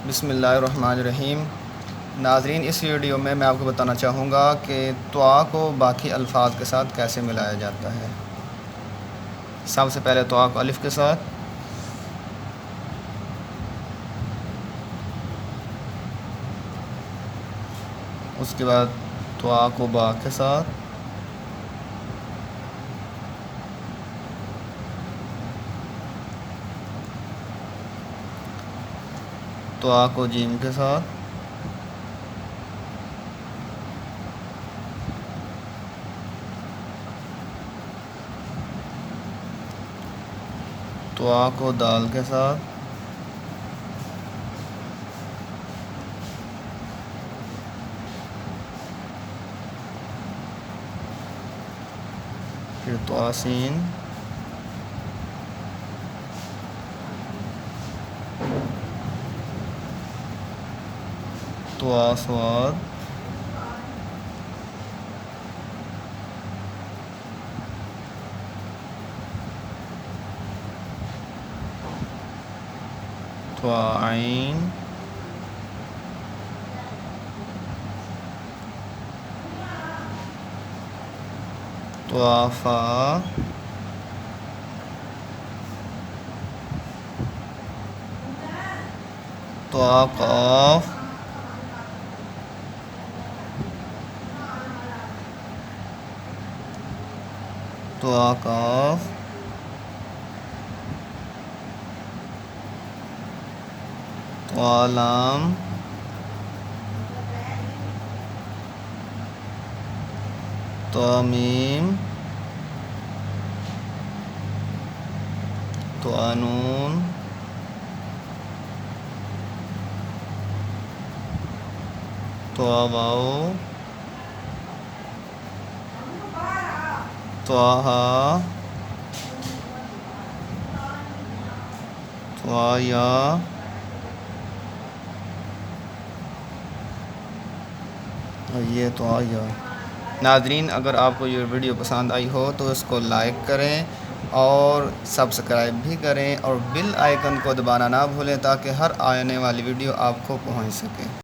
بسم اللہ الرحمن الرحیم۔ ناظرین، اس ویڈیو میں آپ کو بتانا چاہوں گا کہ طوا کو باقی الفاظ کے ساتھ کیسے ملایا جاتا ہے۔ سب سے پہلے طوا کو الف کے ساتھ، اس کے بعد طوا کو با کے ساتھ، طوا کو جیم کے ساتھ، طوا کو دال کے ساتھ، پھر طوا سین، طوا صاد، طوا عین، طوا فا، طوا قاف، طوا کاف، طوا لام، طوا میم، طوا نون، طوا واو، طوا ہا، طوا یا، اور یہ طوا یا۔ ناظرین، اگر آپ کو یہ ویڈیو پسند آئی ہو تو اس کو لائک کریں اور سبسکرائب بھی کریں اور بیل آئیکن کو دبانا نہ بھولیں تاکہ ہر آنے والی ویڈیو آپ کو پہنچ سکے۔